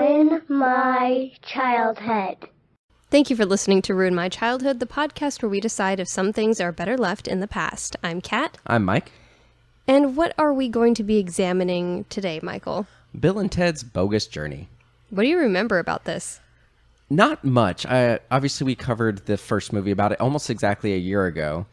Ruin My Childhood. Thank you for listening to Ruin My Childhood, the podcast where we decide if some things are better left in the past. I'm Kat. I'm Mike. And what are we going to be examining today, Michael? Bill and Ted's Bogus Journey. What do you remember about this? Not much. Obviously, we covered the first movie about it almost exactly a year ago.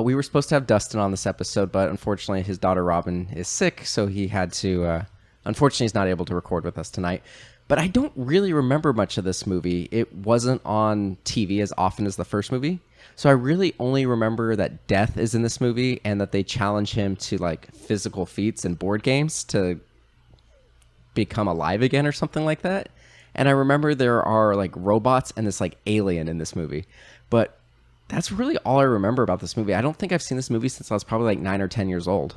We were supposed to have Dustin on this episode, but unfortunately his daughter Robin is sick, so he had to... unfortunately, he's not able to record with us tonight. But I don't really remember much of this movie. It wasn't on TV as often as the first movie. So I really only remember that Death is in this movie and that they challenge him to like physical feats and board games to become alive again or something like that. And I remember there are like robots and this like alien in this movie. But that's really all I remember about this movie. I don't think I've seen this movie since I was probably like 9 or 10 years old.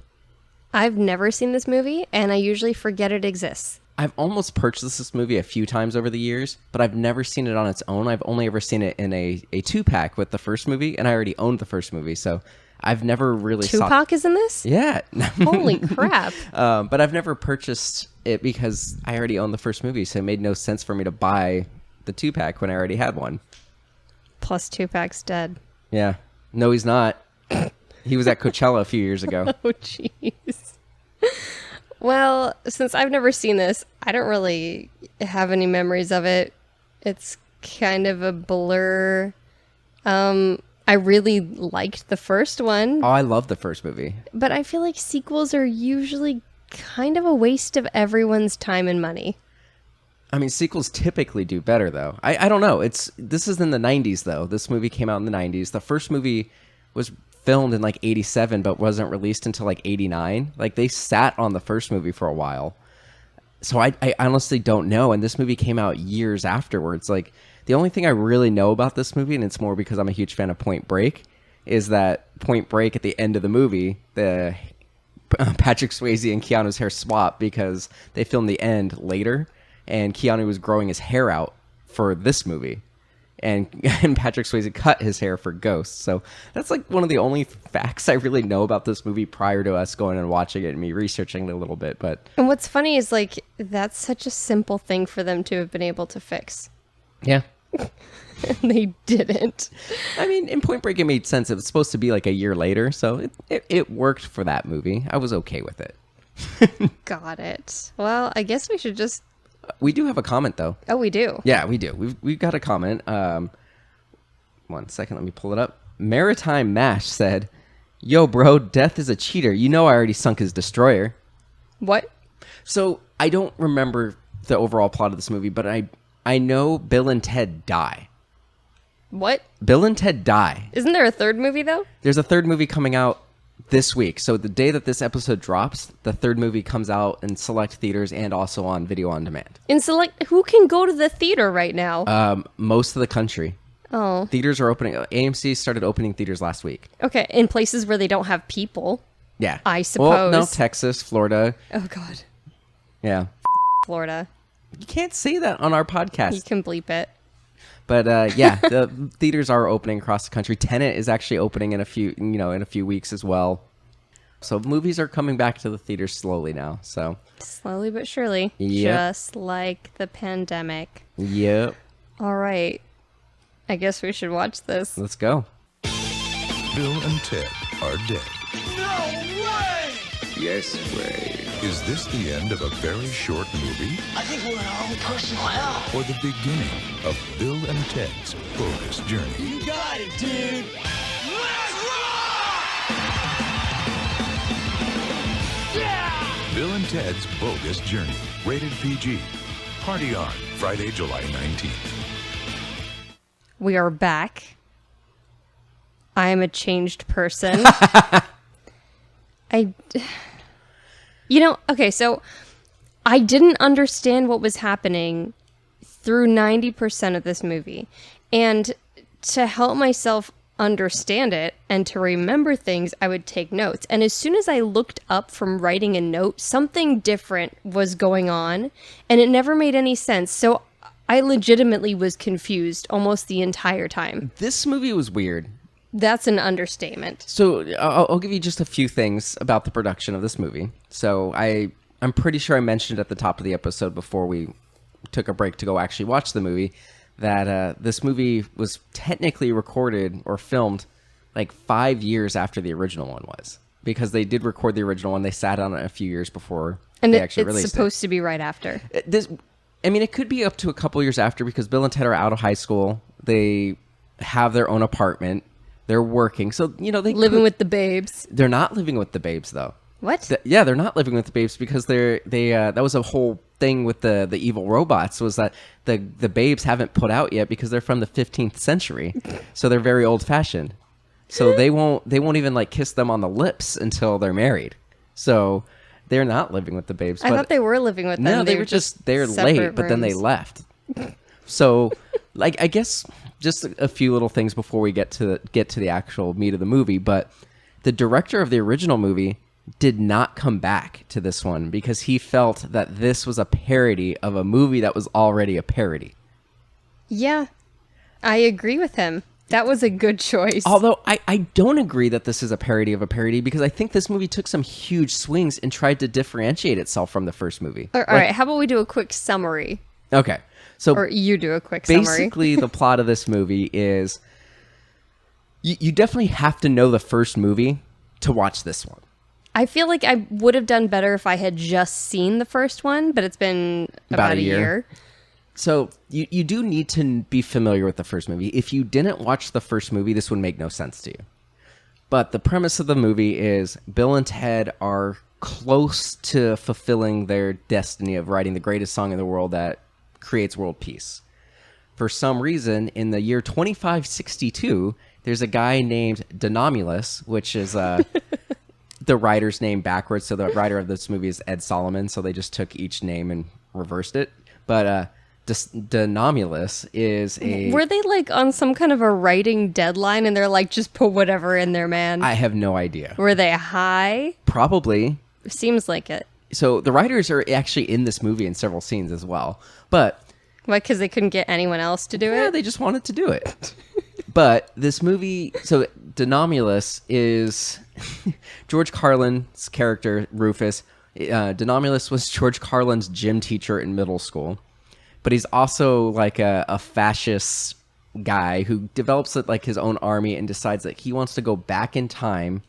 I've never seen this movie, and I usually forget it exists. I've almost purchased this movie a few times over the years, but I've never seen it on its own. I've only ever seen it in a 2-pack with the first movie, and I already owned the first movie, so I've never really Tupac is in this? Yeah. Holy crap. But I've never purchased it because I already owned the first movie, so it made no sense for me to buy the 2-pack when I already had one. Plus Tupac's dead. Yeah. No, he's not. He was at Coachella a few years ago. Oh, jeez. Well, since I've never seen this, I don't really have any memories of it. It's kind of a blur. I really liked the first one. Oh, I love the first movie. But I feel like sequels are usually kind of a waste of everyone's time and money. I mean, sequels typically do better, though. I don't know. This is in the 90s, though. This movie came out in the 90s. The first movie was filmed in like 87 but wasn't released until like 89. Like they sat on the first movie for a while, so I honestly don't know. And this movie came out years afterwards. Like the only thing I really know about this movie, and it's more because I'm a huge fan of Point Break, is that Point Break at the end of the movie, the Patrick Swayze and Keanu's hair swap because they filmed the end later and Keanu was growing his hair out for this movie. And Patrick Swayze cut his hair for Ghost. So that's like one of the only facts I really know about this movie prior to us going and watching it and me researching it a little bit. And what's funny is like that's such a simple thing for them to have been able to fix. Yeah. And they didn't. I mean, in Point Break, it made sense. It was supposed to be like a year later. So it worked for that movie. I was okay with it. Got it. Well, I guess we should just... We do have a comment, though. Oh, we do? Yeah, we do. We've got a comment. 1 second, let me pull it up. Maritime Mash said, "Yo, bro, Death is a cheater. You know I already sunk his destroyer." What? So, I don't remember the overall plot of this movie, but I know Bill and Ted die. What? Bill and Ted die. Isn't there a third movie, though? There's a third movie coming out this week. So the day that this episode drops, the third movie comes out in select theaters and also on video on demand. In select, who can go to the theater right now? Most of the country. Oh. Theaters are opening. AMC started opening theaters last week. Okay, in places where they don't have people. Yeah. I suppose. Well, no, Texas, Florida. Oh, God. Yeah. Florida. You can't say that on our podcast. You can bleep it. But yeah, the theaters are opening across the country. Tenet is actually opening in a few weeks as well. So movies are coming back to the theaters slowly now. So slowly but surely, yep. Just like the pandemic. Yep. All right, I guess we should watch this. Let's go. Bill and Ted are dead. No way! Yes, way. Is this the end of a very short movie? I think we're in our own personal hell. Or the beginning of Bill and Ted's Bogus Journey? You got it, dude. Let's rock! Yeah! Bill and Ted's Bogus Journey. Rated PG. Party on Friday, July 19th. We are back. I am a changed person. Okay, so I didn't understand what was happening through 90% of this movie. And to help myself understand it and to remember things, I would take notes. And as soon as I looked up from writing a note, something different was going on, and it never made any sense. So I legitimately was confused almost the entire time. This movie was weird. That's an understatement. So I'll give you just a few things about the production of this movie. So I'm pretty sure I mentioned at the top of the episode before we took a break to go actually watch the movie, that this movie was technically recorded or filmed like 5 years after the original one was, because they did record the original one. They sat on it a few years before they actually released it. And it's supposed to be right after. It could be up to a couple years after, because Bill and Ted are out of high school. They have their own apartment. They're working. So, they living with the babes. They're not living with the babes, though. What? They're not living with the babes, because that was a whole thing with the evil robots, was that the babes haven't put out yet because they're from the 15th century. So they're very old fashioned. So they won't even like kiss them on the lips until they're married. So they're not living with the babes. I thought they were living with them. No, they're late, but then they left. So like, I guess just a few little things before we get to the actual meat of the movie, but the director of the original movie did not come back to this one because he felt that this was a parody of a movie that was already a parody. Yeah, I agree with him. That was a good choice. Although I don't agree that this is a parody of a parody, because I think this movie took some huge swings and tried to differentiate itself from the first movie. All right, how about we do a quick summary? Okay. So or you do a quick summary. Basically, the plot of this movie is you definitely have to know the first movie to watch this one. I feel like I would have done better if I had just seen the first one, but it's been about a year. So you do need to be familiar with the first movie. If you didn't watch the first movie, this would make no sense to you. But the premise of the movie is Bill and Ted are close to fulfilling their destiny of writing the greatest song in the world that creates world peace. For some reason, in the year 2562, there's a guy named Denomulus, which is the writer's name backwards. So the writer of this movie is Ed Solomon. So they just took each name and reversed it. But Denomulus is a... Were they like on some kind of a writing deadline and they're like, just put whatever in there, man? I have no idea. Were they high? Probably. Seems like it. So the writers are actually in this movie in several scenes as well. But... What, because they couldn't get anyone else to do it? Yeah, they just wanted to do it. But this movie... So Denomulus is George Carlin's character, Rufus. Denomulus was George Carlin's gym teacher in middle school. But he's also like a fascist guy who develops like his own army and decides that he wants to go back in time,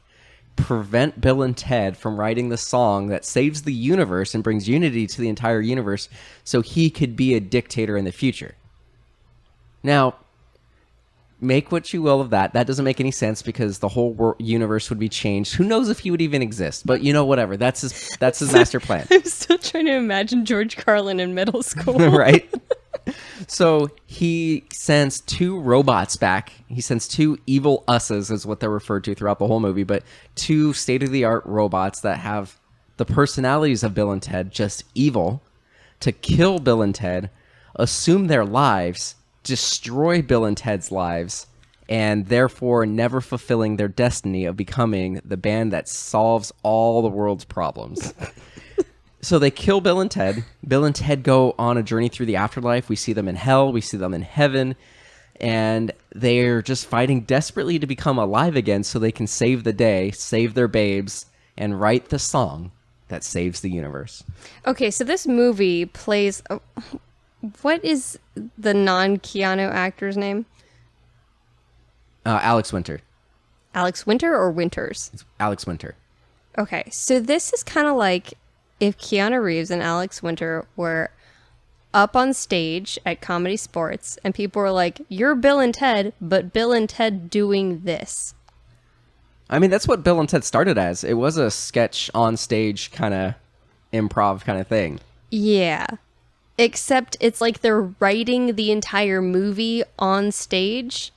prevent Bill and Ted from writing the song that saves the universe and brings unity to the entire universe so he could be a dictator in the future. Now, make what you will of that. That doesn't make any sense because the whole universe would be changed. Who knows if he would even exist? But whatever. That's his master plan. I'm still trying to imagine George Carlin in middle school. Right? So he sends two robots back. He sends two evil us's, is what they're referred to throughout the whole movie, but two state-of-the-art robots that have the personalities of Bill and Ted, just evil, to kill Bill and Ted, assume their lives, destroy Bill and Ted's lives, and therefore never fulfilling their destiny of becoming the band that solves all the world's problems. So they kill Bill and Ted. Bill and Ted go on a journey through the afterlife. We see them in hell. We see them in heaven. And they're just fighting desperately to become alive again so they can save the day, save their babes, and write the song that saves the universe. Okay, so this movie plays... what is the non-Keanu actor's name? Alex Winter. Alex Winter or Winters? It's Alex Winter. Okay, so this is kind of like if Keanu Reeves and Alex Winter were up on stage at Comedy Sports and people were like, you're Bill and Ted, but Bill and Ted doing this. I mean, that's what Bill and Ted started as. It was a sketch on stage kind of improv kind of thing. Yeah. Except it's like they're writing the entire movie on stage.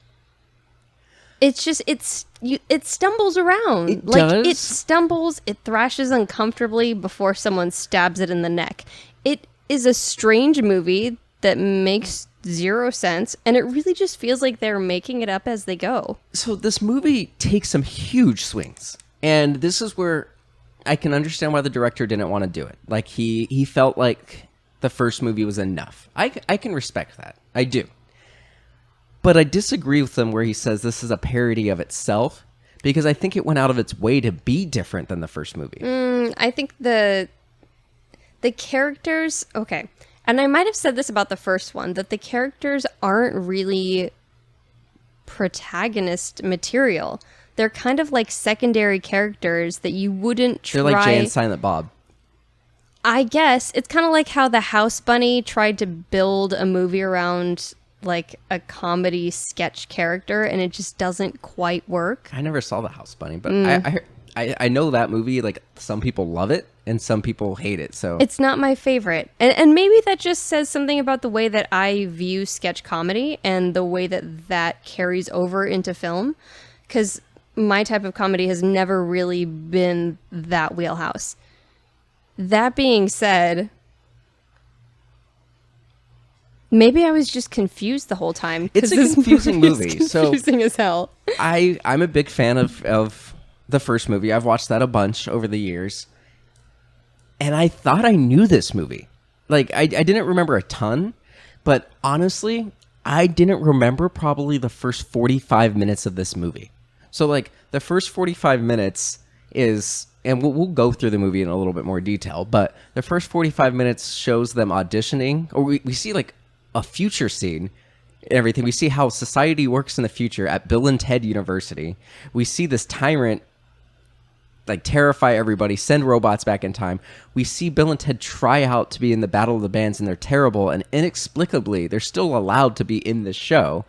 It's just, it stumbles around. It like, does? It stumbles, it thrashes uncomfortably before someone stabs it in the neck. It is a strange movie that makes zero sense, and it really just feels like they're making it up as they go. So this movie takes some huge swings, and this is where I can understand why the director didn't want to do it. Like, he felt like the first movie was enough. I can respect that. I do. But I disagree with him where he says this is a parody of itself, because I think it went out of its way to be different than the first movie. I think the characters... Okay. And I might have said this about the first one, that the characters aren't really protagonist material. They're kind of like secondary characters that you wouldn't try. They're like Jay and Silent Bob. I guess it's kind of like how the House Bunny tried to build a movie around like a comedy sketch character, and it just doesn't quite work. I never saw the House Bunny, but I know that movie. Like, some people love it and some people hate it. So It's not my favorite, and maybe that just says something about the way that I view sketch comedy and the way that carries over into film, because my type of comedy has never really been that wheelhouse. That being said, maybe I was just confused the whole time. It's a this confusing movie. Is confusing as hell. I'm a big fan of the first movie. I've watched that a bunch over the years. And I thought I knew this movie. Like, I didn't remember a ton, but honestly, I didn't remember probably the first 45 minutes of this movie. So, like, the first 45 minutes is... And we'll go through the movie in a little bit more detail, but the first 45 minutes shows them auditioning, or we see like a future scene and everything. We see how society works in the future at Bill and Ted University. We see this tyrant like terrify everybody, send robots back in time. We see Bill and Ted try out to be in the Battle of the Bands, and they're terrible, and inexplicably they're still allowed to be in this show.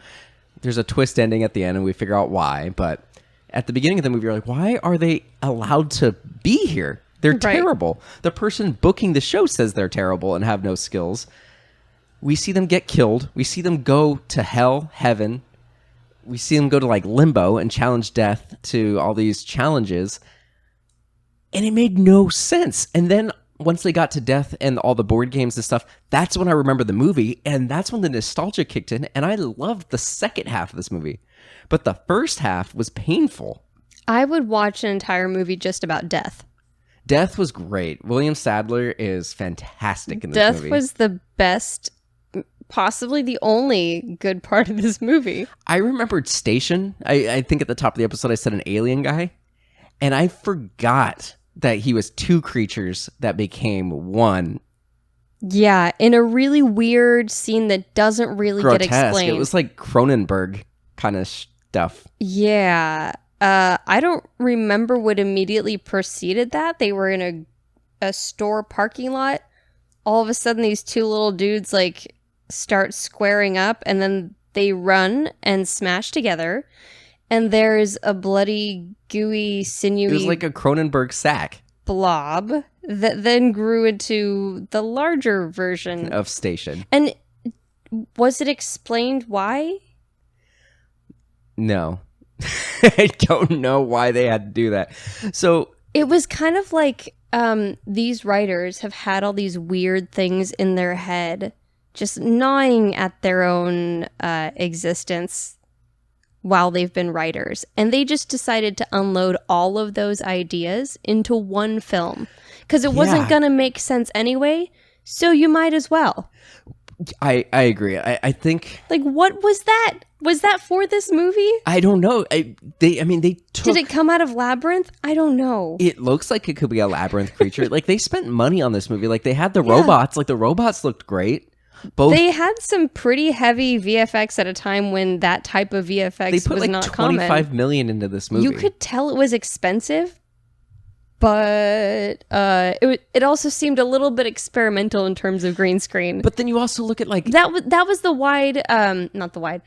There's a twist ending at the end, and we figure out why, but at the beginning of the movie, you're like, why are they allowed to be here? They're terrible. The person booking the show says they're terrible and have no skills. We see them get killed. We see them go to hell, heaven. We see them go to like limbo and challenge death to all these challenges. And it made no sense. And then once they got to death and all the board games and stuff, that's when I remember the movie. And that's when the nostalgia kicked in. And I loved the second half of this movie. But the first half was painful. I would watch an entire movie just about death. Death was great. William Sadler is fantastic in this movie. Death was the best, possibly the only good part of this movie. I remembered Station. I think at the top of the episode I said an alien guy. And I forgot that he was two creatures that became one. Yeah, in a really weird scene that doesn't really Grotesque. get explained. It was like Cronenberg kind of stuff. Yeah. I don't remember what immediately preceded that. They were in a store parking lot. All of a sudden, these two little dudes like start squaring up, and then they run and smash together. And there's a bloody, gooey, sinewy... It was like a Cronenberg sack. ...blob that then grew into the larger version. Of Station. And was it explained why? No. I don't know why they had to do that. So... It was kind of like these writers have had all these weird things in their head, just gnawing at their own existence while they've been writers. And they just decided to unload all of those ideas into one film. Because it wasn't going to make sense anyway, so you might as well. I agree. I think... Like, what was that? Was that for this movie? I don't know. They took... Did it come out of Labyrinth? I don't know. It looks like it could be a Labyrinth creature. Like, they spent money on this movie. Like, they had the robots. Like, the robots looked great. They had some pretty heavy VFX at a time when that type of VFX they put was like not common. $25 million into this movie. You could tell it was expensive, but it also seemed a little bit experimental in terms of green screen. But then you also look at like that was the wide, not the wide,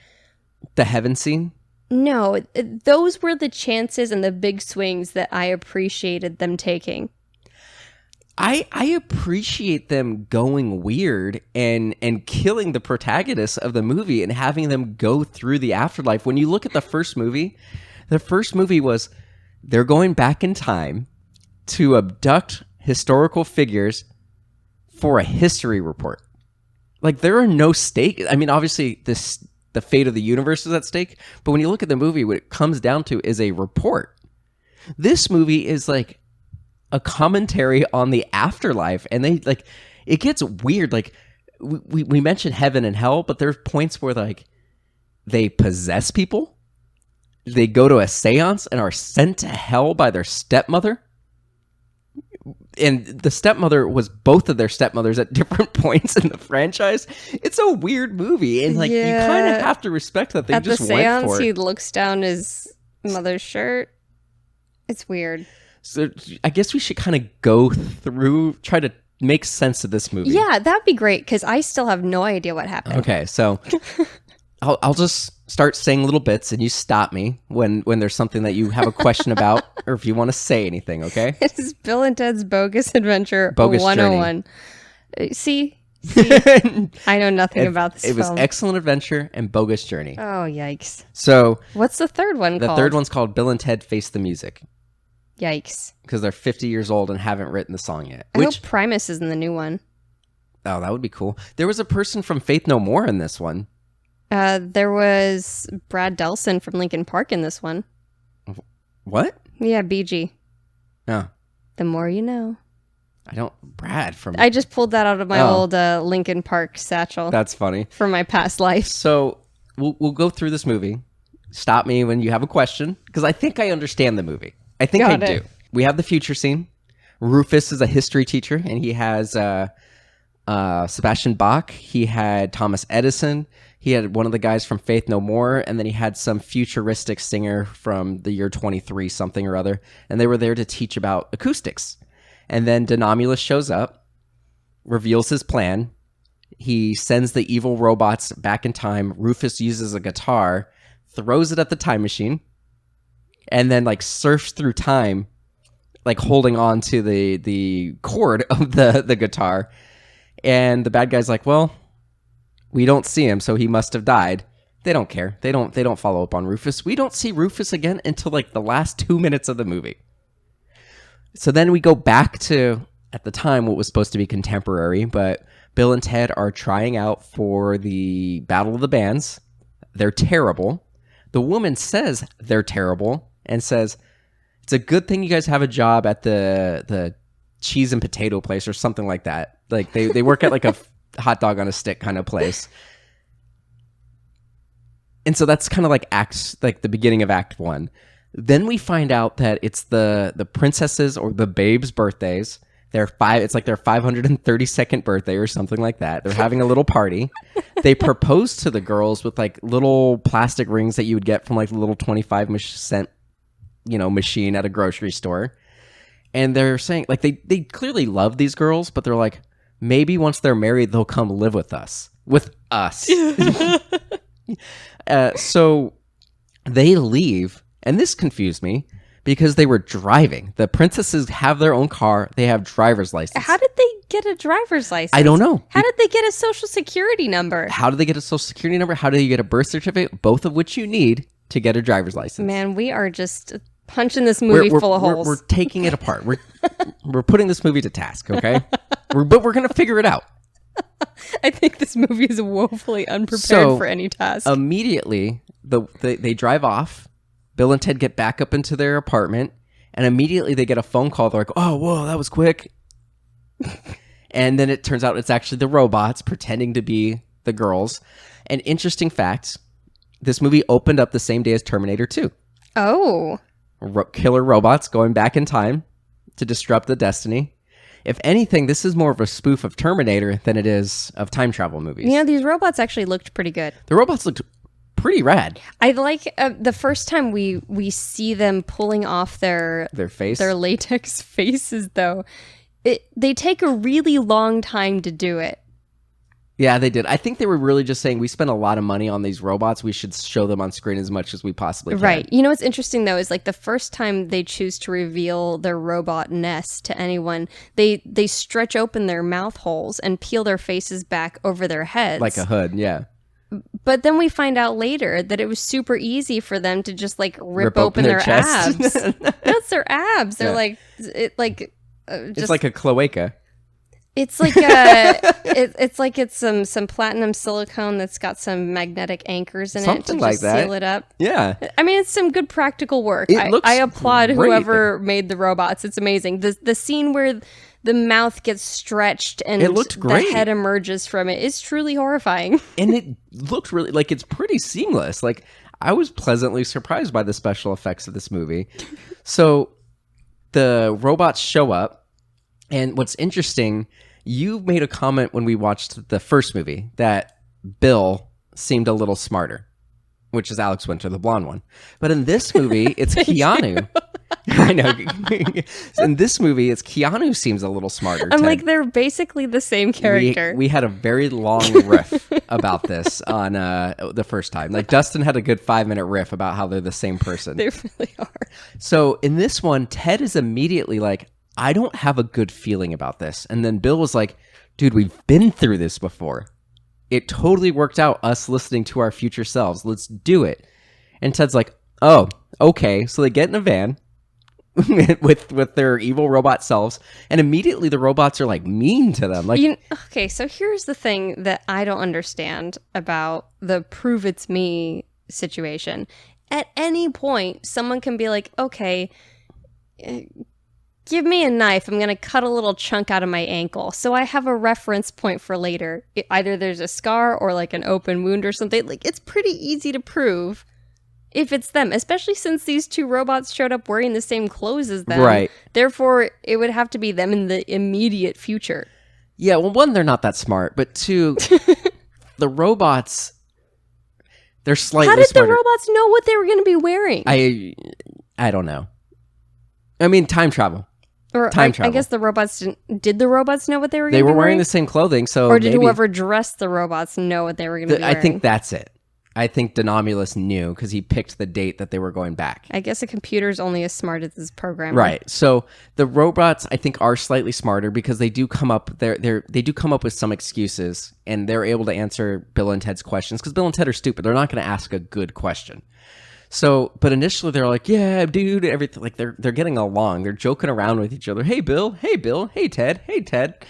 the heaven scene. No, those were the chances and the big swings that I appreciated them taking. I appreciate them going weird and killing the protagonists of the movie and having them go through the afterlife. When you look at the first movie was they're going back in time to abduct historical figures for a history report. Like, there are no stakes. I mean, obviously the fate of the universe is at stake, but when you look at the movie, what it comes down to is a report. This movie is like a commentary on the afterlife, and they like it gets weird. Like we mentioned heaven and hell, but there's points where like they possess people, they go to a seance and are sent to hell by their stepmother. and the stepmother was both of their stepmothers at different points in the franchise. It's a weird movie, and like you kind of have to respect that they At just the went seance, for it. he looks down his mother's shirt. It's weird. So I guess we should kind of go through, try to make sense of this movie. Yeah, that'd be great because I still have no idea what happened. Okay, so I'll just start saying little bits, and you stop me when there's something that you have a question about, or if you want to say anything. Okay. This is Bill and Ted's Bogus Adventure Bogus 101. See, I know nothing about this It was film. Excellent Adventure and Bogus Journey. Oh, yikes. So What's the third one the called? third one's called Bill and Ted Face the Music, Yikes. because they're 50 years old and haven't written the song yet. I hope Primus is in the new one. Oh, that would be cool. There was a person from Faith No More in this one. There was Brad Delson from Linkin Park in this one. What? Yeah, BG. Oh, The more you know. I don't. Brad from. I just pulled that out of my Oh. old Linkin Park satchel That's funny. from my past life. So we'll go through this movie. Stop me when you have a question, because I think I understand the movie. I think Got I it. do. We have the future scene. Rufus is a history teacher, and he has Sebastian Bach. He had Thomas Edison. He had one of the guys from Faith No More, and then he had some futuristic singer from the year 23 something or other, and they were there to teach about acoustics. And then Denomulus shows up, reveals his plan. He sends the evil robots back in time. Rufus uses a guitar, throws it at the time machine, and then like surfs through time, like holding on to the cord of the guitar. And the bad guy's like, well, we don't see him, so he must have died. They don't care. They don't follow up on Rufus. We don't see Rufus again until like the last 2 minutes of the movie. So then we go back to, at the time, what was supposed to be contemporary, but Bill and Ted are trying out for the Battle of the Bands. They're terrible. The woman says they're terrible and says, it's a good thing you guys have a job at the cheese and potato place or something like that. Like they work at like a hot dog on a stick kind of place. And so that's kind of like the beginning of Act 1. Then we find out that it's the princesses or the babes' birthdays. It's like their 532nd birthday or something like that. They're having a little party. They propose to the girls with like little plastic rings that you would get from like the little 25-cent, machine at a grocery store. And they're saying like they clearly love these girls, but they're like, maybe once they're married, they'll come live with us. So they leave. And this confused me because they were driving. The princesses have their own car. They have driver's license. How did they get a driver's license? I don't know. How did they get a social security number? How do they get a social security number? How do you get a birth certificate? Both of which you need to get a driver's license. Man, we are just punching this movie full of holes. We're taking it apart. We're putting this movie to task, okay? But we're going to figure it out. I think this movie is woefully unprepared for any task. Immediately, they drive off. Bill and Ted get back up into their apartment, and immediately they get a phone call. They're like, oh, whoa, that was quick. And then it turns out it's actually the robots pretending to be the girls. An interesting fact, this movie opened up the same day as Terminator 2. Oh. Killer robots going back in time to disrupt the destiny. If anything, this is more of a spoof of Terminator than it is of time travel movies. These robots actually looked pretty good. The robots looked pretty rad. I like the first time we see them pulling off their face, their latex faces, though. They take a really long time to do it. Yeah, they did. I think they were really just saying we spent a lot of money on these robots. We should show them on screen as much as we possibly can. Right. You know what's interesting, though, is like the first time they choose to reveal their robot-ness to anyone, they stretch open their mouth holes and peel their faces back over their heads. Like a hood, yeah. But then we find out later that it was super easy for them to just like rip open their chest. abs. That's their abs. They're Yeah. just It's like a cloaca. It's like it's some platinum silicone that's got some magnetic anchors in Something it to like just that. seal it up. Yeah. I mean, it's some good practical work. It looks I applaud great. whoever made the robots. It's amazing. The scene where the mouth gets stretched and It looked great. the head emerges from it is truly horrifying. And it looked really, like, it's pretty seamless. Like, I was pleasantly surprised by the special effects of this movie. So the robots show up, And what's interesting, you made a comment when we watched the first movie that Bill seemed a little smarter, which is Alex Winter, the blonde one. But in this movie, it's Keanu. I know. In this movie, it's Keanu seems a little smarter. I'm Ted. like, they're basically the same character. We had a very long riff about this on the first time. Like, Dustin had a good 5-minute riff about how they're the same person. They really are. So in this one, Ted is immediately like, I don't have a good feeling about this. And then Bill was like, dude, we've been through this before. It totally worked out, us listening to our future selves. Let's do it. And Ted's like, oh, okay. So they get in a van with their evil robot selves, and immediately the robots are like mean to them. Like, okay, so here's the thing that I don't understand about the prove it's me situation. At any point, someone can be like, okay, give me a knife. I'm going to cut a little chunk out of my ankle. So I have a reference point for later. Either there's a scar or like an open wound or something. Like, it's pretty easy to prove if it's them, especially since these two robots showed up wearing the same clothes as them. Right. Therefore, it would have to be them in the immediate future. yeah, well, one, they're not that smart, but two, the robots, they're slightly How did smarter. the robots know what they were going to be wearing? I don't know. I mean, time travel. Or Time travel. I guess the robots didn't. Did the robots know what they were going They to be were wearing the same clothing, so or did maybe, whoever dressed the robots know what they were going to be wearing? I think that's it. I think Denomulus knew because he picked the date that they were going back. I guess a computer's only as smart as its programmer. Right. So the robots, I think, are slightly smarter because they do come up. They do come up with some excuses, and they're able to answer Bill and Ted's questions because Bill and Ted are stupid. They're not going to ask a good question. So, but initially they're like, "Yeah, dude," everything. Like they're getting along. They're joking around with each other. Hey, Bill. Hey, Bill. Hey, Ted. Hey, Ted.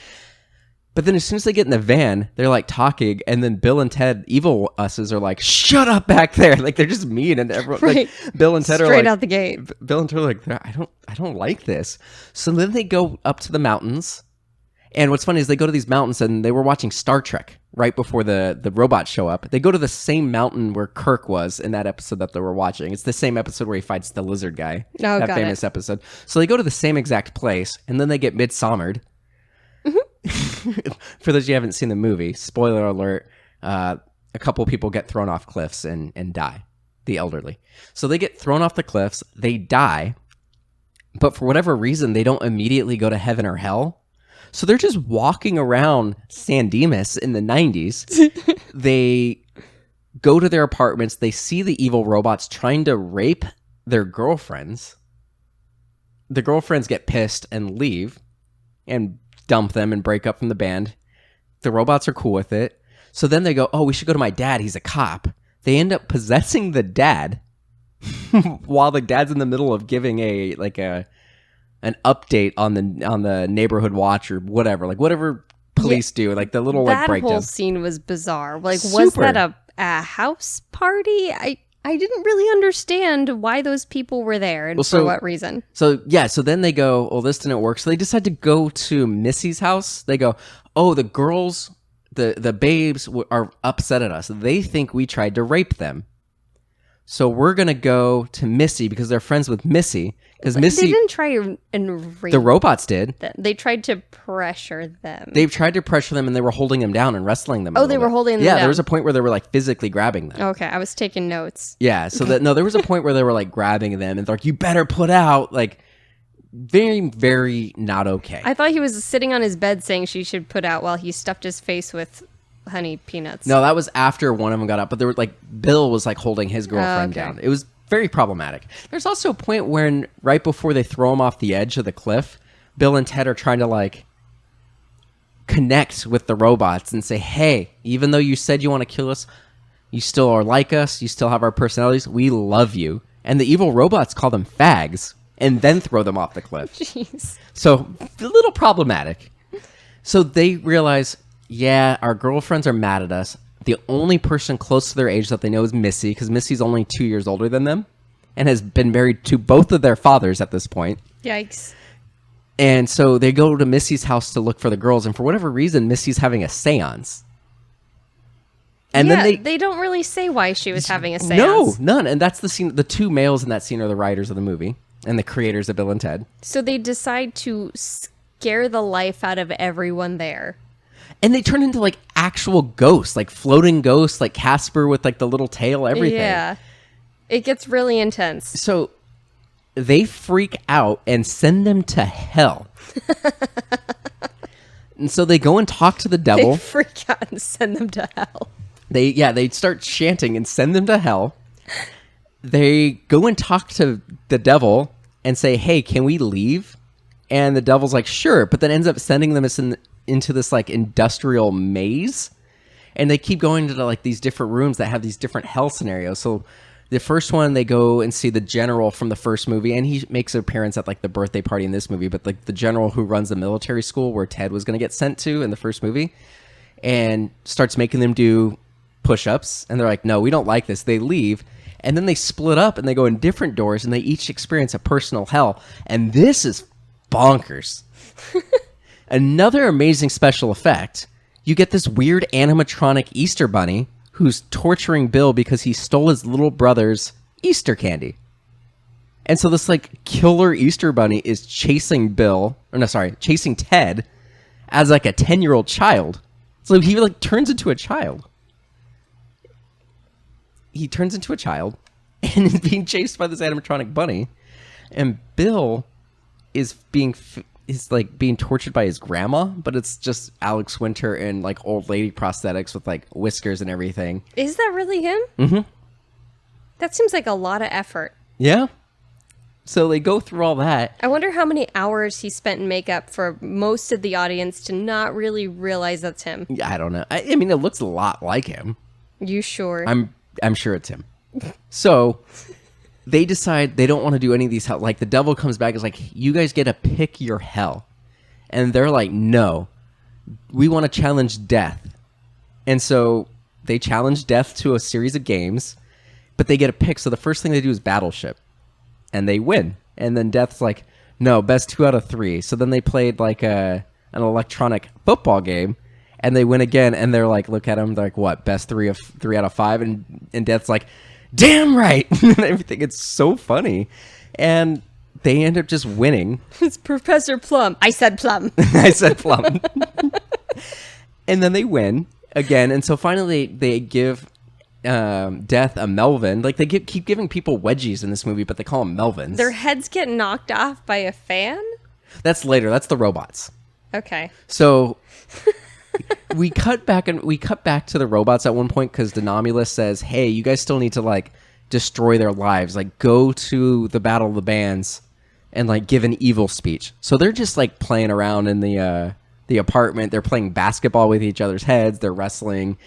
But then as soon as they get in the van, they're like talking, and then Bill and Ted, evil us's, are like, "Shut up back there!" Like they're just mean, and everyone, Right. like, Bill and Ted are Straight like, out the gate. Bill and Ted are like, I don't like this. So then they go up to the mountains, and what's funny is they go to these mountains, and they were watching Star Trek right before the robots show up. They go to the same mountain where Kirk was in that episode that they were watching. It's the same episode where he fights the lizard guy. Oh, that got famous it. episode. So they go to the same exact place, and then they get midsommered. For those of you who haven't seen the movie, spoiler alert, a couple people get thrown off cliffs and die, the elderly. So they get thrown off the cliffs, they die, but for whatever reason, they don't immediately go to heaven or hell. So they're just walking around San Dimas in the 90s. They go to their apartments, they see the evil robots trying to rape their girlfriends. The girlfriends get pissed and leave and dump them and break up from the band. The robots are cool with it. So then they go, oh, we should go to my dad. He's a cop. They end up possessing the dad while the dad's in the middle of giving an update on the neighborhood watch or whatever, like whatever police do, like the little like That breakdown. whole scene was bizarre. Like, was Super. that a house party? I didn't really understand why those people were there and for what reason. So then they go, well, this didn't work. So they decide to go to Missy's house. They go, oh, the girls, the babes are upset at us. They think we tried to rape them. So we're going to go to Missy because they're friends with Missy. Because Missy, they didn't try and rape the robots did. them. They tried to pressure them. They've tried to pressure them and they were holding them down and wrestling them. Oh, they were holding them Yeah, down. there was a point where they were like physically grabbing them. Okay, I was taking notes. Yeah, so there was a point where they were like grabbing them and they're like, you better put out. Like, very, very not okay. I thought he was sitting on his bed saying she should put out while he stuffed his face with honey peanuts. No, that was after one of them got up, but there were like Bill was like holding his girlfriend okay. down. It was very problematic. There's also a point when right before they throw him off the edge of the cliff, Bill and Ted are trying to like connect with the robots and say, hey, even though you said you want to kill us, you still are like us, you still have our personalities, we love you. And the evil robots call them fags and then throw them off the cliff. Jeez. So a little problematic. So they realize, yeah, our girlfriends are mad at us. The only person close to their age that they know is Missy, because Missy's only 2 years older than them and has been married to both of their fathers at this point. Yikes. And so they go to Missy's house to look for the girls, and for whatever reason, Missy's having a seance. And yeah, then they don't really say why she was having a seance. No, none. And that's the scene. The two males in that scene are the writers of the movie and the creators of Bill and Ted. So they decide to scare the life out of everyone there. And they turn into like actual ghosts, like floating ghosts, like Casper with like the little tail, everything. Yeah. It gets really intense. So they freak out and send them to hell. And so they go and talk to the devil. They freak out and send them to hell. They start chanting and send them to hell. They go and talk to the devil and say, hey, can we leave? And the devil's like, sure, but then ends up sending them into this like industrial maze. And they keep going to like these different rooms that have these different hell scenarios. So the first one, they go and see the general from the first movie, and he makes an appearance at like the birthday party in this movie, but like the general who runs the military school where Ted was going to get sent to in the first movie, and starts making them do push-ups. And they're like, no, we don't like this. They leave. And then they split up and they go in different doors, and they each experience a personal hell. And this is bonkers. Another amazing special effect. You get this weird animatronic Easter bunny who's torturing Bill because he stole his little brother's Easter candy. And so this like killer Easter bunny is chasing chasing Ted as like a 10-year-old child. So he like turns into a child. He turns into a child and is being chased by this animatronic bunny. And Bill is being tortured by his grandma, but it's just Alex Winter and like old lady prosthetics with like whiskers and everything. Is that really him? Mm-hmm. That seems like a lot of effort. Yeah. So they go through all that. I wonder how many hours he spent in makeup for most of the audience to not really realize that's him. I don't know. I mean, it looks a lot like him. You sure? I'm sure it's him. So they decide they don't want to do any of these hell. Like the devil comes back and is like, you guys get to pick your hell. And they're like, no, we want to challenge death. And so they challenge death to a series of games, but they get a pick. So the first thing they do is Battleship, and they win. And then Death's like, no, best 2 out of 3. So then they played like an electronic football game, and they win again. And they're like, look at them. They're like, what? Best 3 out of 5. And Death's like, damn right. And everything. It's so funny. And they end up just winning. It's Professor Plum. I said Plum. I said Plum. And then they win again. And so finally they give Death a Melvin. Like they keep giving people wedgies in this movie, but they call them Melvins. Their heads get knocked off by a fan? That's later. That's the robots. Okay. So we cut back to the robots at one point because Denomulus says, hey, you guys still need to like destroy their lives. Like go to the Battle of the Bands and like give an evil speech. So they're just like playing around in the apartment. They're playing basketball with each other's heads. They're wrestling.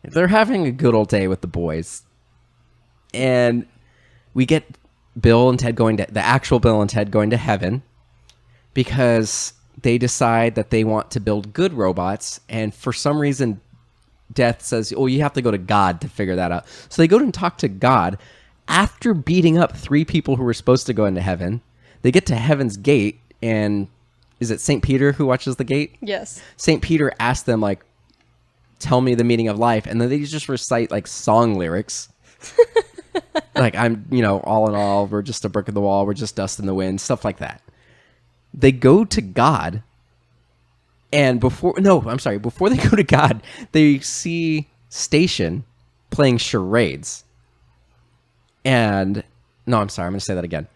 They're having a good old day with the boys. And we get Bill and Ted the actual Bill and Ted going to heaven because they decide that they want to build good robots. And for some reason, Death says, oh, you have to go to God to figure that out. So they go and talk to God after beating up 3 people who were supposed to go into heaven. They get to heaven's gate, and is it St. Peter who watches the gate? Yes. St. Peter asks them, like, tell me the meaning of life. And then they just recite, like, song lyrics. Like, I'm, all in all, we're just a brick in the wall. We're just dust in the wind, stuff like that. They go to God. And before they go to God, they see Station playing charades. I'm going to say that again.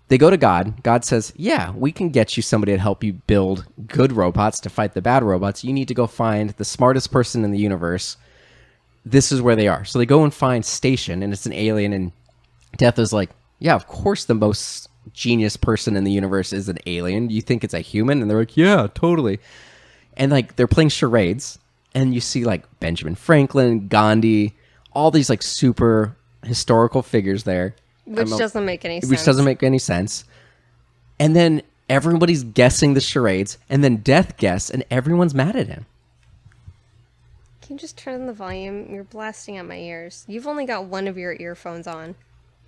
They go to God. God says, yeah, we can get you somebody to help you build good robots to fight the bad robots. You need to go find the smartest person in the universe. This is where they are. So they go and find Station, and it's an alien, and Death is like, yeah, of course the most genius person in the universe is an alien. You think it's a human? And they're like, yeah, totally. And like they're playing charades, and you see like Benjamin Franklin, Gandhi, all these like super historical figures there. Which doesn't make any sense. Which doesn't make any sense. And then everybody's guessing the charades, and then Death guesses, and everyone's mad at him. Can you just turn the volume? You're blasting out my ears. You've only got one of your earphones on.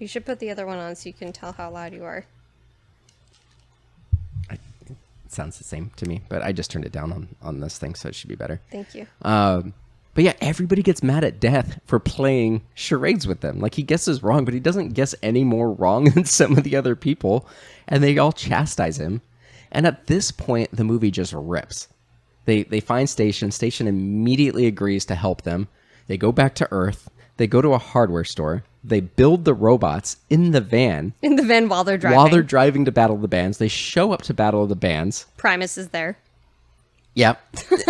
You should put the other one on so you can tell how loud you are. It sounds the same to me, but I just turned it down on this thing, so it should be better. Thank you. But yeah, everybody gets mad at Death for playing charades with them. Like, he guesses wrong, but he doesn't guess any more wrong than some of the other people. And they all chastise him. And at this point, the movie just rips. They find Station. Station immediately agrees to help them. They go back to Earth. They go to a hardware store. They build the robots in the van. In the van while they're driving. While they're driving to Battle of the Bands. They show up to Battle of the Bands. Primus is there. Yep.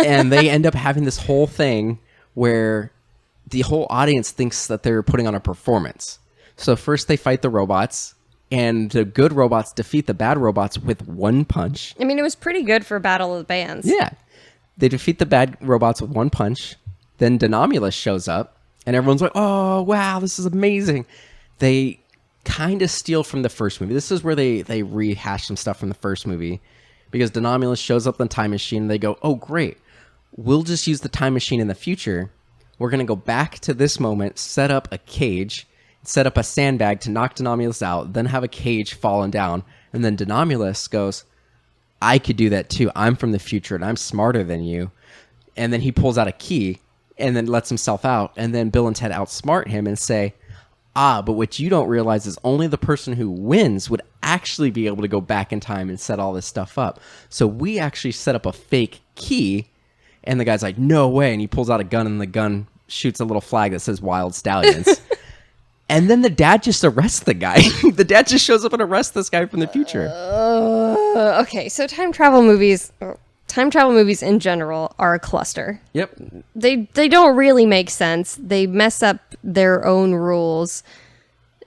And they end up having this whole thing where the whole audience thinks that they're putting on a performance. So first they fight the robots, and the good robots defeat the bad robots with one punch. I mean, it was pretty good for Battle of the Bands. Yeah. They defeat the bad robots with one punch. Then Denomulus shows up, and everyone's like, oh, wow, this is amazing. They kind of steal from the first movie. This is where they rehash some stuff from the first movie, because Denomulus shows up in the time machine, and they go, oh, great. We'll just use the time machine in the future. We're going to go back to this moment, set up a cage, set up a sandbag to knock Denomulus out, then have a cage falling down. And then Denomulus goes, I could do that too. I'm from the future and I'm smarter than you. And then he pulls out a key and then lets himself out. And then Bill and Ted outsmart him and say, but what you don't realize is only the person who wins would actually be able to go back in time and set all this stuff up. So we actually set up a fake key. And the guy's like, no way. And he pulls out a gun, and the gun shoots a little flag that says Wild Stallions. And then the dad just arrests the guy. The dad just shows up and arrests this guy from the future. Okay, so time travel movies in general are a cluster. Yep. They don't really make sense. They mess up their own rules.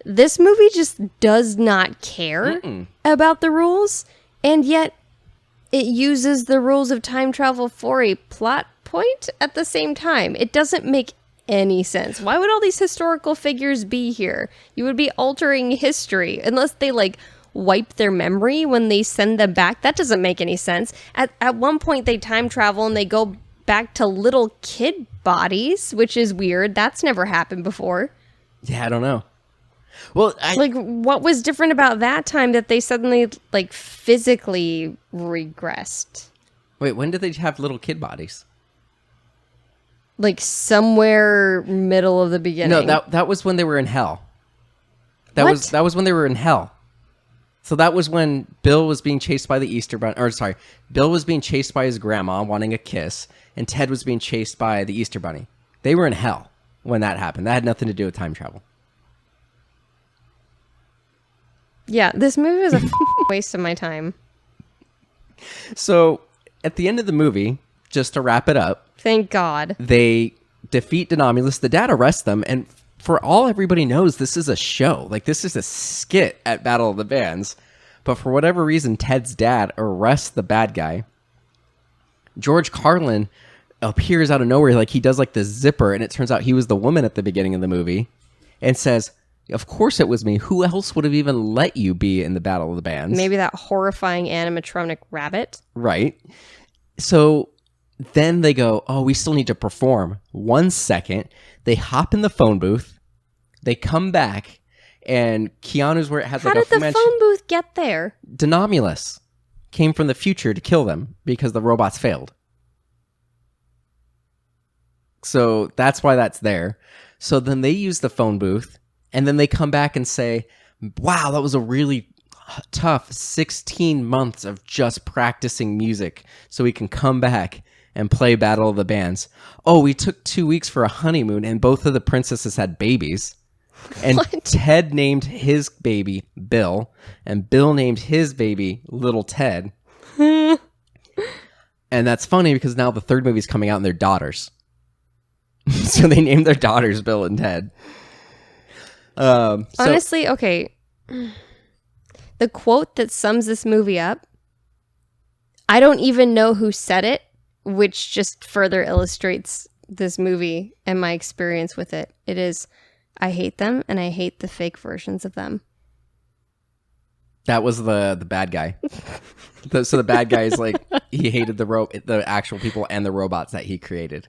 This movie just does not care about the rules, and yet it uses the rules of time travel for a plot point at the same time. It doesn't make any sense. Why would all these historical figures be here? You would be altering history unless they wipe their memory when they send them back. That doesn't make any sense. At one point they time travel and they go back to little kid bodies, which is weird. That's never happened before. Yeah, I don't know. Well, what was different about that time that they suddenly physically regressed? Wait, when did they have little kid bodies? Somewhere middle of the beginning. No, that was when they were in hell. That was when they were in hell. So that was when Bill was being chased by the Easter Bunny. Or sorry, Bill was being chased by his grandma wanting a kiss, and Ted was being chased by the Easter Bunny. They were in hell when that happened. That had nothing to do with time travel. Yeah, this movie was a waste of my time. So at the end of the movie, just to wrap it up, thank God, they defeat Denomulus. The dad arrests them, and for all everybody knows, this is a show. This is a skit at Battle of the Bands. But for whatever reason, Ted's dad arrests the bad guy. George Carlin appears out of nowhere, he does the zipper, and it turns out he was the woman at the beginning of the movie, and says, of course it was me. Who else would have even let you be in the Battle of the Bands? Maybe that horrifying animatronic rabbit. Right. So then they go, oh, we still need to perform. 1 second. They hop in the phone booth. They come back, and Keanu's where it has How did the phone booth get there? Denomulus came from the future to kill them because the robots failed. So that's why that's there. So then they use the phone booth, and then they come back and say, wow, that was a really tough 16 months of just practicing music so we can come back and play Battle of the Bands. Oh, we took 2 weeks for a honeymoon, and both of the princesses had babies. And Ted named his baby Bill, and Bill named his baby Little Ted. And that's funny because now the third movie's coming out and they're daughters. So they named their daughters Bill and Ted. Honestly, okay. The quote that sums this movie up, I don't even know who said it, which just further illustrates this movie and my experience with it. It is, I hate them and I hate the fake versions of them. That was the bad guy. So the bad guy is he hated the actual people and the robots that he created.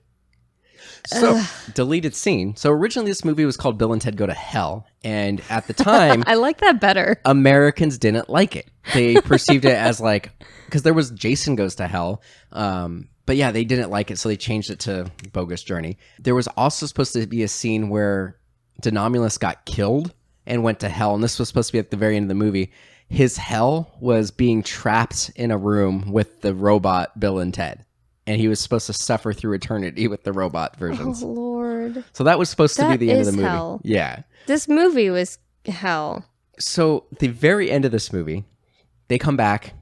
So, deleted scene. So originally this movie was called Bill and Ted Go to Hell. And at the time... I like that better. Americans didn't like it. They perceived it as because there was Jason Goes to Hell. But yeah, they didn't like it, so they changed it to Bogus Journey. There was also supposed to be a scene where Denomulus got killed, and went to hell. And this was supposed to be at the very end of the movie. His hell was being trapped in a room with the robot Bill and Ted. And he was supposed to suffer through eternity with the robot versions. Oh, Lord. So that was supposed to be the end of the movie. Hell. Yeah. This movie was hell. So the very end of this movie, they come back.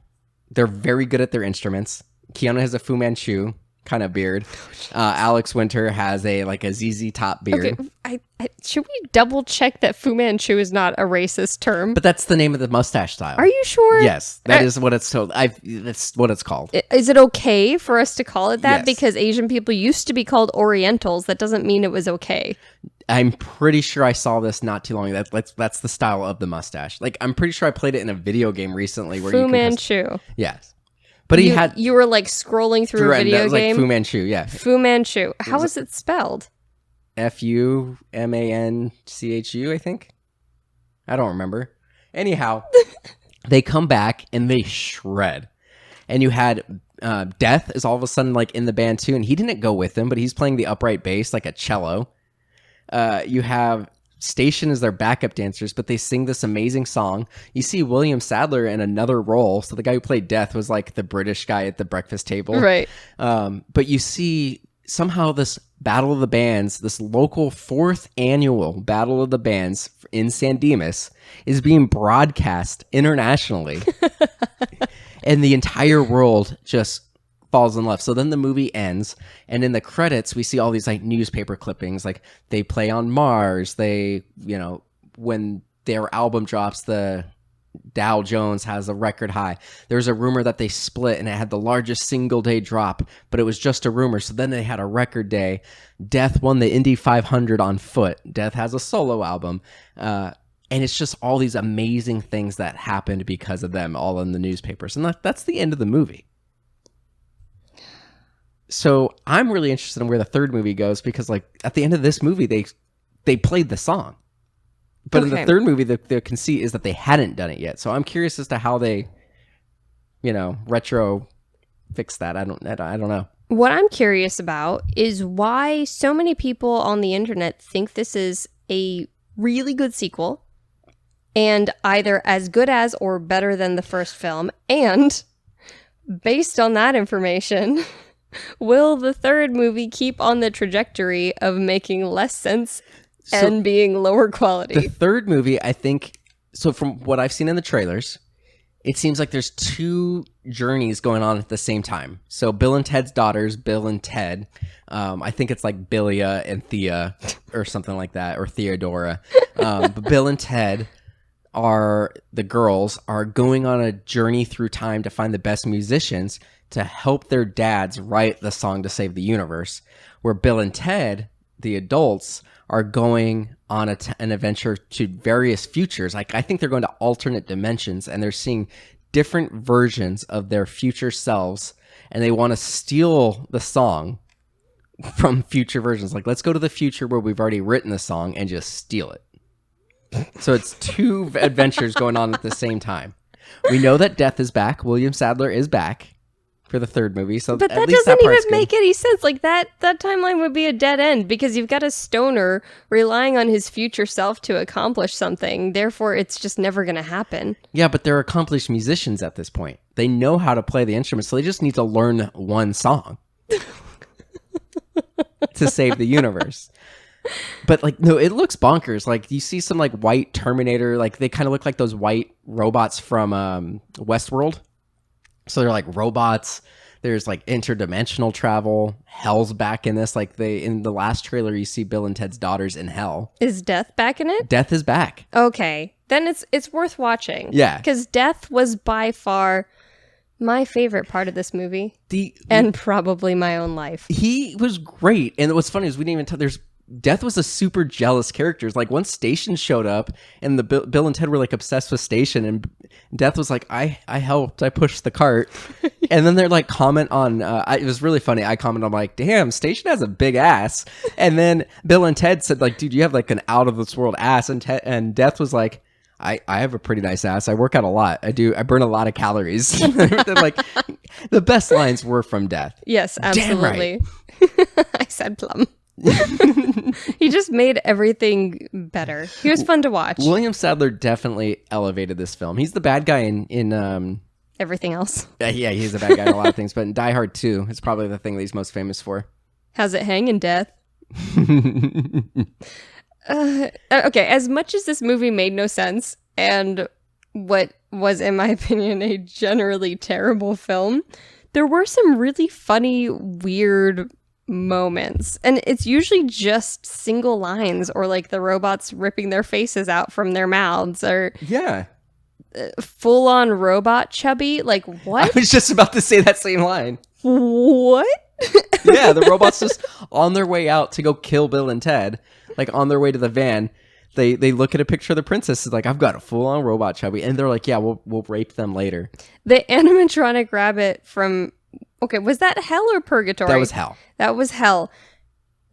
They're very good at their instruments. Keanu has a Fu Manchu kind of beard. Alex Winter has a ZZ Top beard. Okay, should we double check that Fu Manchu is not a racist term? But that's the name of the mustache style. Are you sure? Yes, that is what it's told. That's what it's called. Is it okay for us to call it that? Yes. Because Asian people used to be called Orientals. That doesn't mean it was okay. I'm pretty sure I saw this not too long ago. That's the style of the mustache. Like, I'm pretty sure I played it in a video game recently. Where Fu Manchu. Yes. But you were like scrolling through a video game? Like Fu Manchu, yeah. Fu Manchu. How is it spelled? Fumanchu, I think. I don't remember. Anyhow, they come back and they shred. And you had Death is all of a sudden like in the band too, and he didn't go with them, but he's playing the upright bass like a cello. You have Station as their backup dancers, but they sing this amazing song. You see William Sadler in another role. So the guy who played Death was like the British guy at the breakfast table. Right. But you see somehow this Battle of the Bands, this local 4th annual Battle of the Bands in San Dimas is being broadcast internationally. And the entire world just falls in love. So then the movie ends, and in the credits we see all these like newspaper clippings, like they play on Mars. They, when their album drops, the Dow Jones has a record high. There's a rumor that they split and it had the largest single day drop, but it was just a rumor. So then they had a record day. Death won the Indy 500 on foot. Death has a solo album. And it's just all these amazing things that happened because of them, all in the newspapers. And that's the end of the movie. So I'm really interested in where the third movie goes, because like at the end of this movie, they played the song. But in the third movie, the conceit is that they hadn't done it yet. So I'm curious as to how they, retro fix that. I don't know. What I'm curious about is why so many people on the internet think this is a really good sequel and either as good as or better than the first film. And based on that information, will the third movie keep on the trajectory of making less sense and being lower quality? The third movie, I think, so from what I've seen in the trailers, it seems like there's two journeys going on at the same time. So Bill and Ted's daughters, Bill and Ted, I think it's like Billia and Thea or something like that, or Theodora. But Bill and Ted the girls are going on a journey through time to find the best musicians to help their dads write the song to save the universe, where Bill and Ted, the adults, are going on an adventure to various futures. Like, I think they're going to alternate dimensions, and they're seeing different versions of their future selves, and they want to steal the song from future versions. Like, let's go to the future where we've already written the song and just steal it. So it's two adventures going on at the same time. We know that Death is back. William Sadler is back for the third movie. So but at that least doesn't that even make any sense. Like that timeline would be a dead end, because you've got a stoner relying on his future self to accomplish something. Therefore, it's just never going to happen. Yeah, but they're accomplished musicians at this point. They know how to play the instruments, so they just need to learn one song to save the universe. But like, no, it looks bonkers. Like, you see some like white Terminator, like they kind of look like those white robots from Westworld. So they're like robots. There's like interdimensional travel. Hell's back in this. Like, in the last trailer, you see Bill and Ted's daughters in hell. Is Death back in it? Death is back. Okay, then it's worth watching. Yeah, because Death was by far my favorite part of this movie, and probably my own life. He was great, and what's funny is we didn't even tell. Death was a super jealous character. Like, once Station showed up and the Bill and Ted were like obsessed with Station, and Death was like, I helped, I pushed the cart. And then they're like comment on, it was really funny. I commented, I'm like, damn, Station has a big ass. And then Bill and Ted said like, dude, you have like an out of this world ass. And Death was like, I have a pretty nice ass. I work out a lot. I burn a lot of calories. Like, the best lines were from Death. Yes, absolutely. Damn right. I said plum. He just made everything better. He was fun to watch. William Sadler definitely elevated this film. He's the bad guy in Everything else. yeah, he's a bad guy in a lot of things, but in Die Hard 2 is probably the thing that he's most famous for. How's it hang in death? Okay, as much as this movie made no sense and what was, in my opinion, a generally terrible film, there were some really funny, weird moments. And it's usually just single lines or like the robots ripping their faces out from their mouths or Yeah. full-on robot chubby. Like, what? I was just about to say that same line. What? Yeah, the robots just on their way out to go kill Bill and Ted, like on their way to the van. They look at a picture of the princess. It's like, I've got a full-on robot chubby. And they're like, yeah, we'll rape them later. The animatronic rabbit from... Okay, was that hell or purgatory? That was hell. That was hell.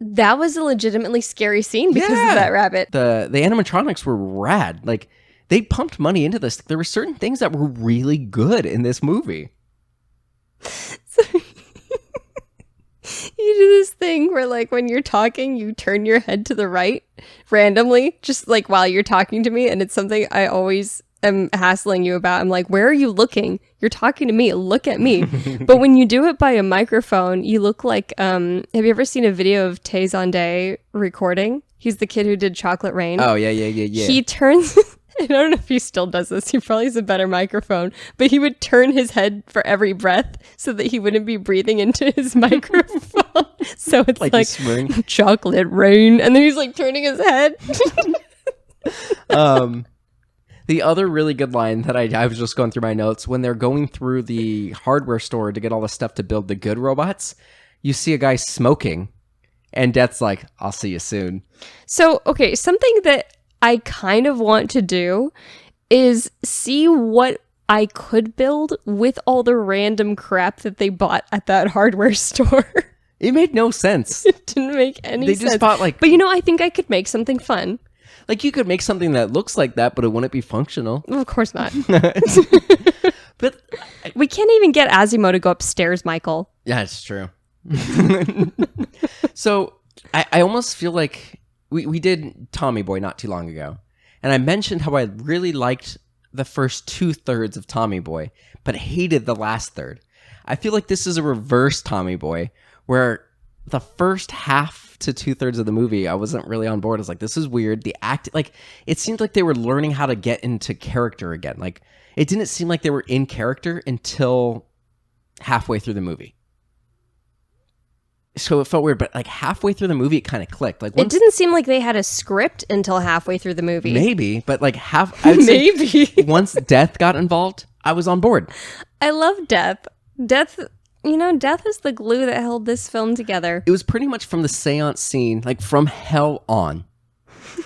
That was a legitimately scary scene because of that rabbit. The animatronics were rad. Like, they pumped money into this. There were certain things that were really good in this movie. You do this thing where, like, when you're talking, you turn your head to the right randomly, just like while you're talking to me. And it's something I always am hassling you about. I'm like, where are you looking? You're talking to me. Look at me. But when you do it by a microphone, you look like, have you ever seen a video of Tay Zonday recording? He's the kid who did Chocolate Rain. Oh, yeah. He turns... I don't know if he still does this. He probably has a better microphone, but he would turn his head for every breath so that he wouldn't be breathing into his microphone. So it's like chocolate rain. And then he's like turning his head. The other really good line that I was just going through my notes, when they're going through the hardware store to get all the stuff to build the good robots, you see a guy smoking and Death's like, I'll see you soon. So, okay, something that I kind of want to do is see what I could build with all the random crap that they bought at that hardware store. It made no sense. It didn't make any sense. They just bought like... But you know, I think I could make something fun. Like, you could make something that looks like that, but it wouldn't be functional. Of course not. But we can't even get Asimo to go upstairs, Michael. Yeah, it's true. So I almost feel like we did Tommy Boy not too long ago, and I mentioned how I really liked the first 2/3 of Tommy Boy, but hated the last third. I feel like this is a reverse Tommy Boy, where the first half to 2/3 of the movie I wasn't really on board. I was like, this is weird. The act, like, it seemed like they were learning how to get into character again. Like, it didn't seem like they were in character until halfway through the movie. So it felt weird, but like halfway through the movie, it kind of clicked. Like, it didn't seem like they had a script until halfway through the movie. Maybe, but like I would say once Death got involved, I was on board. I love Death. Death is the glue that held this film together. It was pretty much from the seance scene, like from hell on,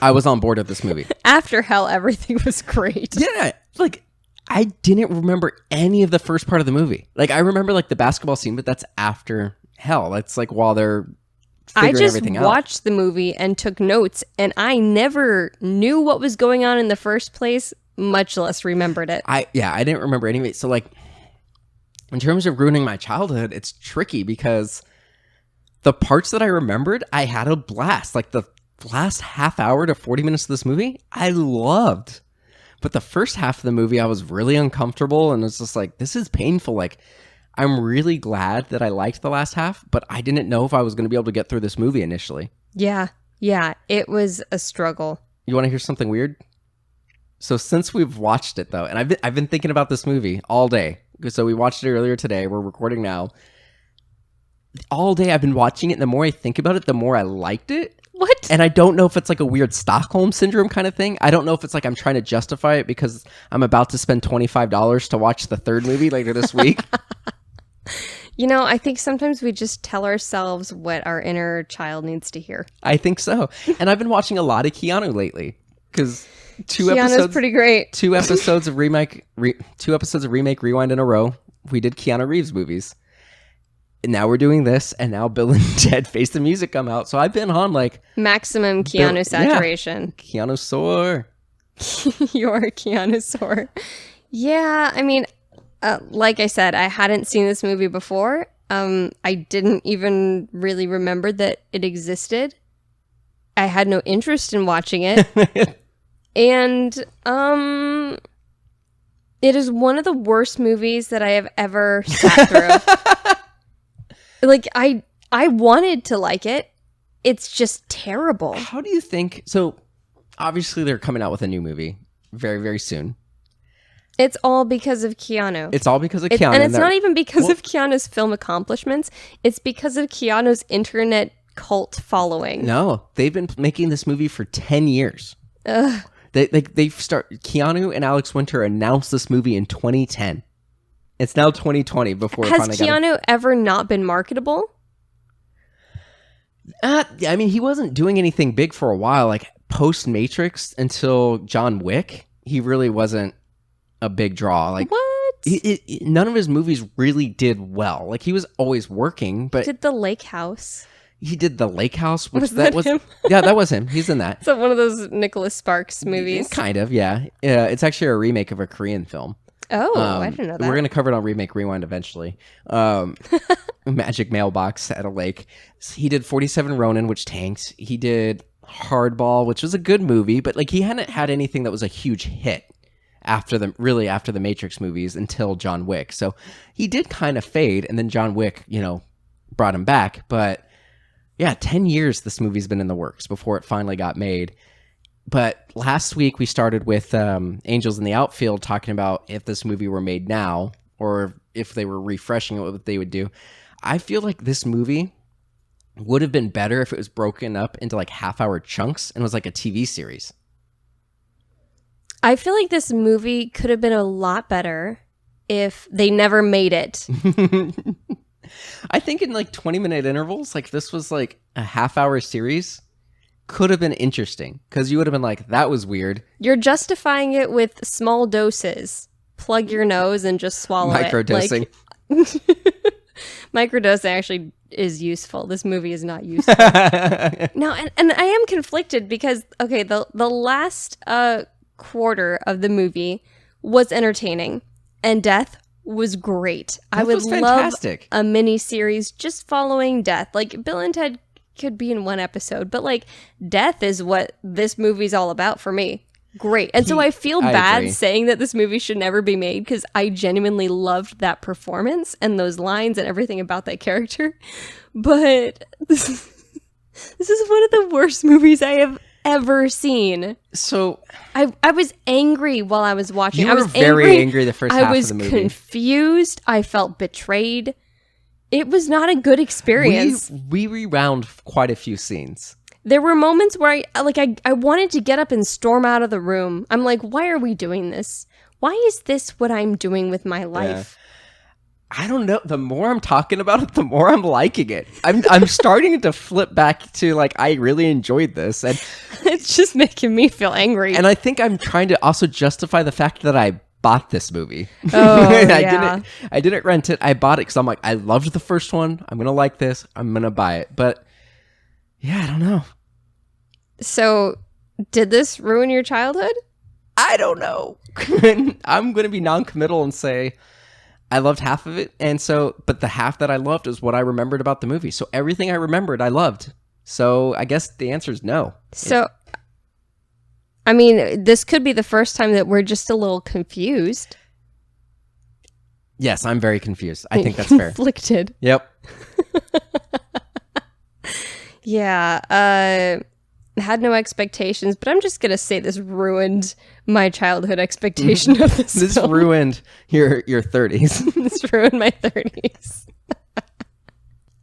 I was on board with this movie. After hell, everything was great. Yeah, like I didn't remember any of the first part of the movie. Like, I remember like the basketball scene, but that's after hell. That's like while they're figuring everything out. I just watched the movie and took notes, and I never knew what was going on in the first place, much less remembered it. I didn't remember any of it. So like, in terms of ruining my childhood, it's tricky because the parts that I remembered, I had a blast. Like the last half hour to 40 minutes of this movie, I loved. But the first half of the movie, I was really uncomfortable, and it's just like, this is painful. Like, I'm really glad that I liked the last half, but I didn't know if I was going to be able to get through this movie initially. Yeah, it was a struggle. You want to hear something weird? So since we've watched it, though, and I've been thinking about this movie all day. So we watched it earlier today. We're recording now. All day I've been watching it, and the more I think about it, the more I liked it. What? And I don't know if it's like a weird Stockholm Syndrome kind of thing. I don't know if it's like I'm trying to justify it because I'm about to spend $25 to watch the third movie later this week. You know, I think sometimes we just tell ourselves what our inner child needs to hear. I think so. And I've been watching a lot of Keanu lately because Keanu's pretty great. 2 episodes of Remake Rewind in a row. We did Keanu Reeves movies. And now we're doing this, and now Bill and Ted Face the Music come out. So I've been on like maximum Keanu saturation. Yeah. Keanu sore. You're Keanu sore. Yeah, I mean, like I said, I hadn't seen this movie before. I didn't even really remember that it existed. I had no interest in watching it. And it is one of the worst movies that I have ever sat through. Like, I wanted to like it. It's just terrible. How do you think... So, obviously, they're coming out with a new movie very, very soon. It's all because of Keanu. It's all because of Keanu. And it's not even because of Keanu's film accomplishments. It's because of Keanu's internet cult following. No, they've been making this movie for 10 years. Ugh. Keanu and Alex Winter announced this movie in 2010. It's now 2020 before Has Keanu ever not been marketable? I mean, he wasn't doing anything big for a while. Like, post-Matrix until John Wick, he really wasn't a big draw. Like, what? None of his movies really did well. Like, he was always working, but... Did The Lake House? He did The Lake House, which Was that him? Yeah, that was him. He's in that. It's one of those Nicholas Sparks movies. Kind of, yeah. It's actually a remake of a Korean film. Oh, I didn't know that. We're going to cover it on Remake Rewind eventually. Magic Mailbox at a Lake. He did 47 Ronin, which tanked. He did Hardball, which was a good movie, but like he hadn't had anything that was a huge hit after the Matrix movies until John Wick. So he did kind of fade, and then John Wick, brought him back. But yeah, 10 years this movie's been in the works before it finally got made. But last week we started with Angels in the Outfield talking about if this movie were made now or if they were refreshing it, what they would do. I feel like this movie would have been better if it was broken up into like half-hour chunks and was like a TV series. I feel like this movie could have been a lot better if they never made it. I think in like 20-minute intervals, like this was like a half-hour series, could have been interesting because you would have been like, that was weird. You're justifying it with small doses. Plug your nose and just swallow Microdosing. it. Microdosing actually is useful. This movie is not useful. No, and I am conflicted because, okay, the last quarter of the movie was entertaining and Death was great. I would love a mini series just following Death. Like Bill and Ted could be in one episode, but like Death is what this movie's all about for me. Great. And so I feel bad saying that this movie should never be made because I genuinely loved that performance and those lines and everything about that character. But this is one of the worst movies I have ever seen. So I was angry while I was watching. You were very angry the first half of the movie. I was confused. I felt betrayed. It was not a good experience. We rewound quite a few scenes. There were moments where I wanted to get up and storm out of the room. I'm like, why are we doing this? Why is this what I'm doing with my life? Yeah. I don't know. The more I'm talking about it, the more I'm liking it. I'm starting to flip back to like, I really enjoyed this. And it's just making me feel angry. And I think I'm trying to also justify the fact that I bought this movie. Oh, yeah. I didn't rent it. I bought it because I'm like, I loved the first one. I'm going to like this. I'm going to buy it. But yeah, I don't know. So, did this ruin your childhood? I don't know. I'm going to be non-committal and say I loved half of it. But the half that I loved is what I remembered about the movie. So everything I remembered, I loved. So I guess the answer is no. So, I mean, this could be the first time that we're just a little confused. Yes, I'm very confused. I think that's fair. Conflicted. Yep. Yeah. Had no expectations, but I'm just gonna say this ruined my childhood expectation of this. This film. ruined your 30s. This ruined my 30s.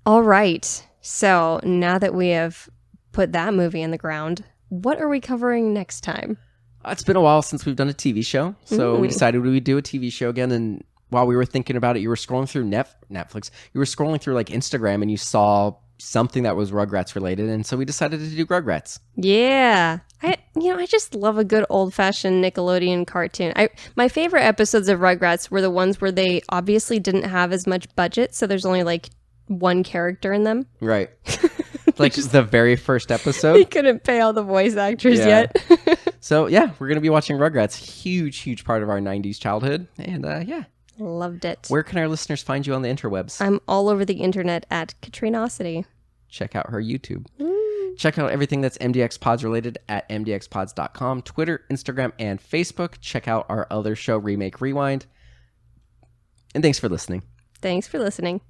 All right. So now that we have put that movie in the ground, what are we covering next time? It's been a while since we've done a TV show, so we decided we would do a TV show again. And while we were thinking about it, you were scrolling through Netflix. You were scrolling through like Instagram, and you saw something that was Rugrats related, and so we decided to do Rugrats. Yeah. I just love a good old-fashioned Nickelodeon cartoon. My favorite episodes of Rugrats were the ones where they obviously didn't have as much budget, so there's only like one character in them. Right. Like the very first episode. They couldn't pay all the voice actors yet. So yeah, we're going to be watching Rugrats. Huge part of our 90s childhood. And yeah. Loved it. Where can our listeners find you on the interwebs? I'm all over the internet at Katrinosity. Check out her YouTube. Check out everything that's MDXpods related at MDXpods.com, Twitter, Instagram, and Facebook. Check out our other show, Remake Rewind. And thanks for listening. Thanks for listening.